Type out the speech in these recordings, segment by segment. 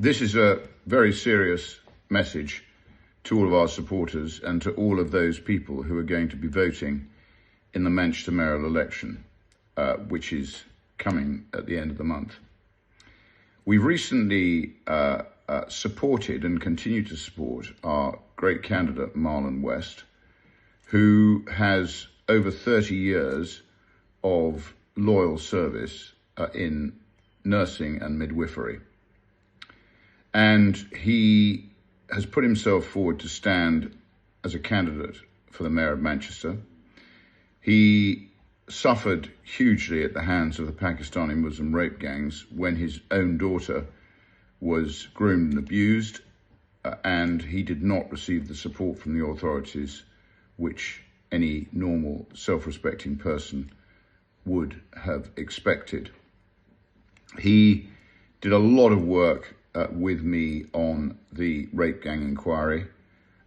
This is a very serious message to all of our supporters and to all of those people who are going to be voting in the Manchester mayoral election, which is coming at the end of the month. We've recently supported and continue to support our great candidate, Marlon West, who has over 30 years of loyal service in nursing and midwifery. And he has put himself forward to stand as a candidate for the Mayor of Manchester. He suffered hugely at the hands of the Pakistani Muslim rape gangs when his own daughter was groomed and abused, and he did not receive the support from the authorities which any normal, self-respecting person would have expected. He did a lot of work with me on the rape gang inquiry,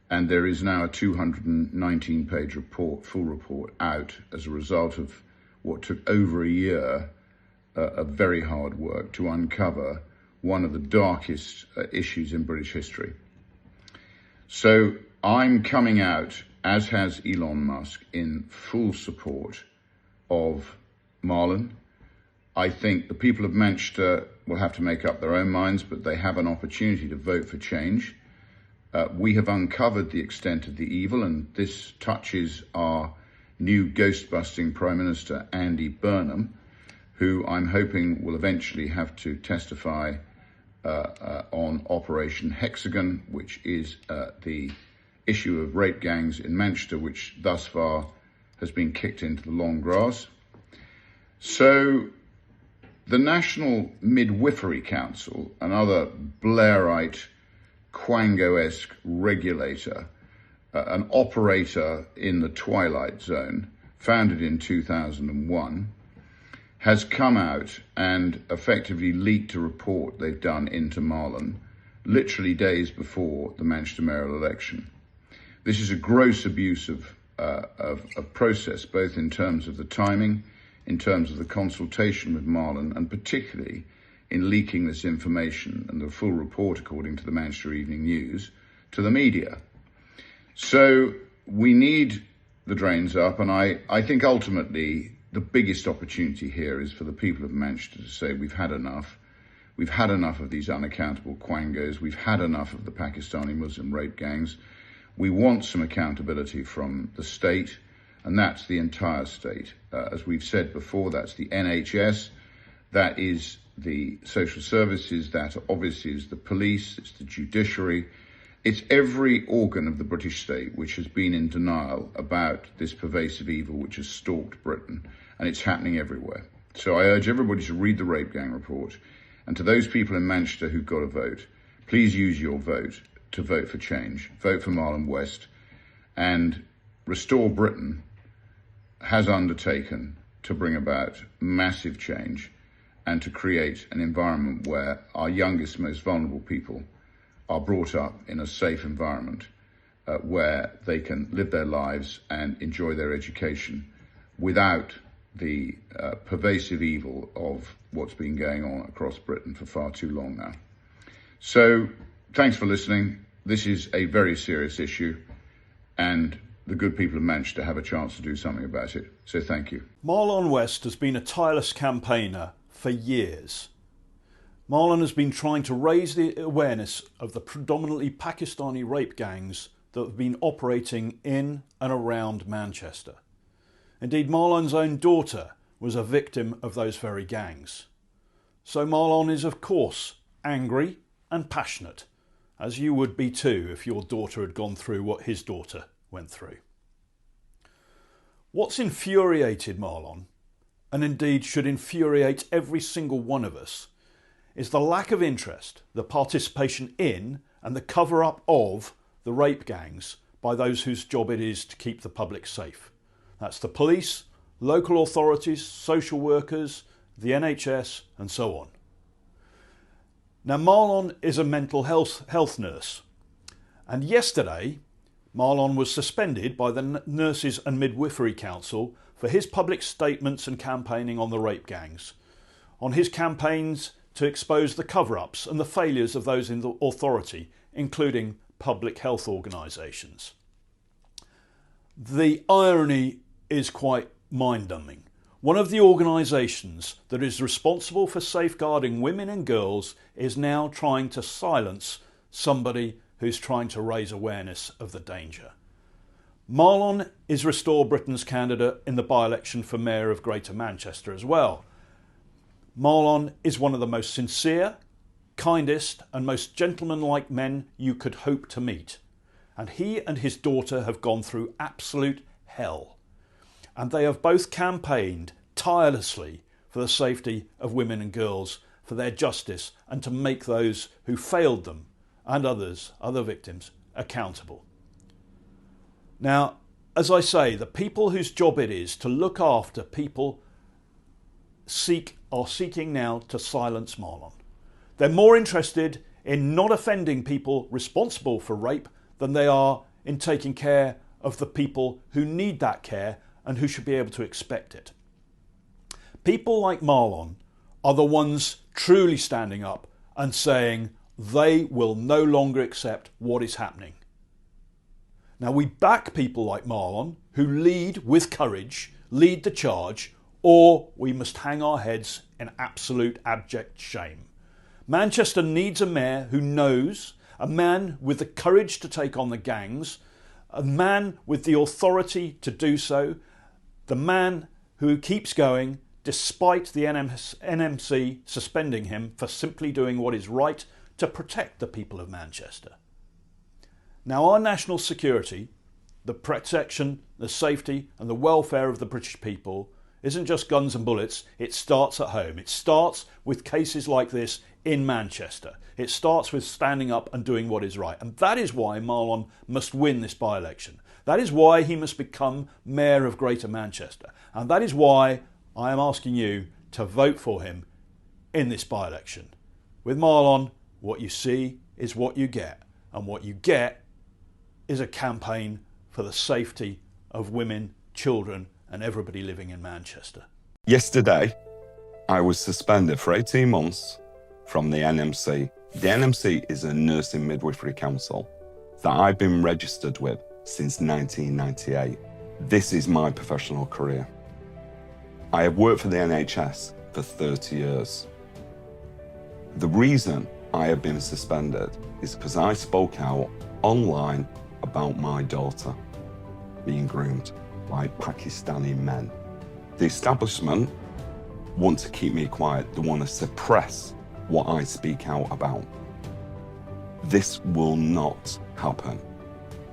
and there is now a 219-page report, full report, out as a result of what took over a year of very hard work to uncover one of the darkest issues in British history. So I'm coming out, as has Elon Musk, in full support of Marlon. I think the people of Manchester will have to make up their own minds, but they have an opportunity to vote for change. We have uncovered the extent of the evil, and this touches our new ghost-busting Prime Minister, Andy Burnham, who I'm hoping will eventually have to testify on Operation Hexagon, which is the issue of rape gangs in Manchester, which thus far has been kicked into the long grass. So the National Midwifery Council, another Blairite, Quango-esque regulator, an operator in the Twilight Zone, founded in 2001, has come out and effectively leaked a report they've done into Marlon, literally days before the Manchester mayoral election. This is a gross abuse of process, both in terms of the timing, in terms of the consultation with Marlon, and particularly in leaking this information and the full report, according to the Manchester Evening News, to the media. So we need the drains up, and I think ultimately the biggest opportunity here is for the people of Manchester to say we've had enough. We've had enough of these unaccountable quangos. We've had enough of the Pakistani Muslim rape gangs. We want some accountability from the state, and that's the entire state. As we've said before, that's the NHS, that is the social services, that obviously is the police, it's the judiciary, it's every organ of the British state which has been in denial about this pervasive evil which has stalked Britain, and it's happening everywhere. So I urge everybody to read the rape gang report, and to those people in Manchester who've got to vote, please use your vote to vote for change. Vote for Marlon West, and Restore Britain has undertaken to bring about massive change and to create an environment where our youngest, most vulnerable people are brought up in a safe environment where they can live their lives and enjoy their education without the pervasive evil of what's been going on across Britain for far too long now. So thanks for listening. This is a very serious issue, and the good people of Manchester have a chance to do something about it. So thank you. Marlon West has been a tireless campaigner for years. Marlon has been trying to raise the awareness of the predominantly Pakistani rape gangs that have been operating in and around Manchester. Indeed, Marlon's own daughter was a victim of those very gangs. So Marlon is, of course, angry and passionate, as you would be too if your daughter had gone through what his daughter went through. What's infuriated Marlon, and indeed should infuriate every single one of us, is the lack of interest, the participation in and the cover-up of the rape gangs by those whose job it is to keep the public safe. That's the police, local authorities, social workers, the NHS and so on. Now Marlon is a mental health nurse, and yesterday Marlon was suspended by the Nurses and Midwifery Council for his public statements and campaigning on the rape gangs, on his campaigns to expose the cover-ups and the failures of those in the authority, including public health organisations. The irony is quite mind-numbing. One of the organisations that is responsible for safeguarding women and girls is now trying to silence somebody who's trying to raise awareness of the danger. Marlon is Restore Britain's candidate in the by-election for Mayor of Greater Manchester as well. Marlon is one of the most sincere, kindest and most gentlemanlike men you could hope to meet. And he and his daughter have gone through absolute hell. And they have both campaigned tirelessly for the safety of women and girls, for their justice, and to make those who failed them and other victims, accountable. Now, as I say, the people whose job it is to look after people are seeking now to silence Marlon. They're more interested in not offending people responsible for rape than they are in taking care of the people who need that care and who should be able to expect it. People like Marlon are the ones truly standing up and saying they will no longer accept what is happening. Now, we back people like Marlon who lead with courage, lead the charge, or we must hang our heads in absolute abject shame. Manchester needs a mayor who knows, a man with the courage to take on the gangs, a man with the authority to do so, the man who keeps going despite the NMC suspending him for simply doing what is right to protect the people of Manchester. Now, our national security, the protection, the safety and the welfare of the British people isn't just guns and bullets. It starts at home. It starts with cases like this in Manchester. It starts with standing up and doing what is right. And that is why Marlon must win this by-election. That is why he must become Mayor of Greater Manchester. And that is why I am asking you to vote for him in this by-election. With Marlon, what you see is what you get. And what you get is a campaign for the safety of women, children and everybody living in Manchester. Yesterday, I was suspended for 18 months from the NMC. The NMC is a Nursing and Midwifery Council that I've been registered with since 1998. This is my professional career. I have worked for the NHS for 30 years. The reason I have been suspended is because I spoke out online about my daughter being groomed by Pakistani men. The establishment want to keep me quiet. They want to suppress what I speak out about. This will not happen.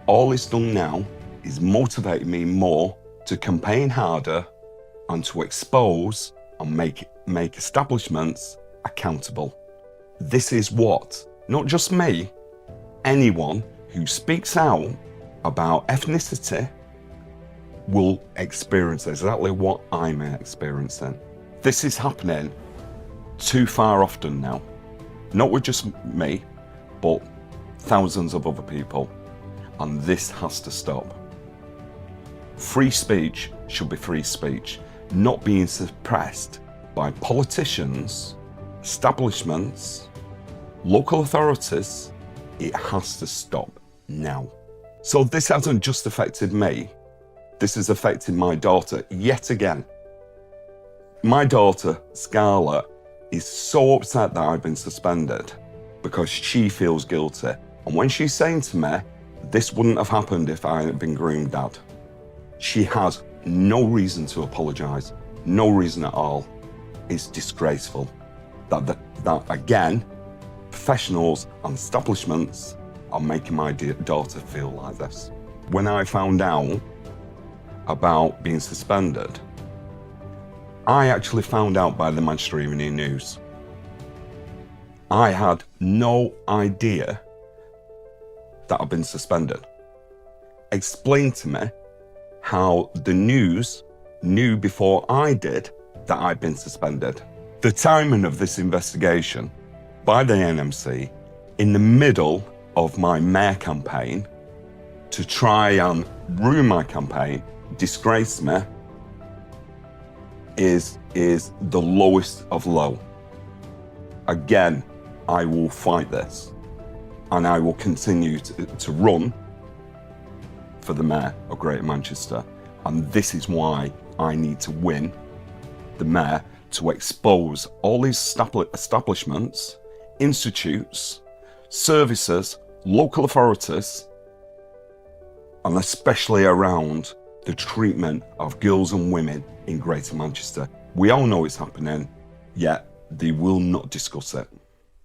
All it's done now is motivate me more to campaign harder and to expose and make establishments accountable. This is what, not just me, anyone who speaks out about ethnicity will experience exactly what I'm experiencing. This is happening too far often now. Not with just me, but thousands of other people. And this has to stop. Free speech should be free speech, not being suppressed by politicians, establishments, local authorities. It has to stop now. So this hasn't just affected me. This has affected my daughter yet again. My daughter, Scarlett, is so upset that I've been suspended because she feels guilty. And when she's saying to me, this wouldn't have happened if I hadn't been groomed, Dad, she has no reason to apologise, no reason at all. It's disgraceful that again, professionals and establishments are making my daughter feel like this. When I found out about being suspended, I actually found out by the Manchester Evening News. I had no idea that I'd been suspended. Explain to me how the news knew before I did that I'd been suspended. The timing of this investigation by the NMC in the middle of my mayor campaign to try and ruin my campaign, disgrace me, is the lowest of low. again, I will fight this, and I will continue to run for the Mayor of Greater Manchester. And this is why I need to win the Mayor, to expose all these establishments, institutes, services, local authorities, and especially around the treatment of girls and women in Greater Manchester. We all know it's happening, yet they will not discuss it.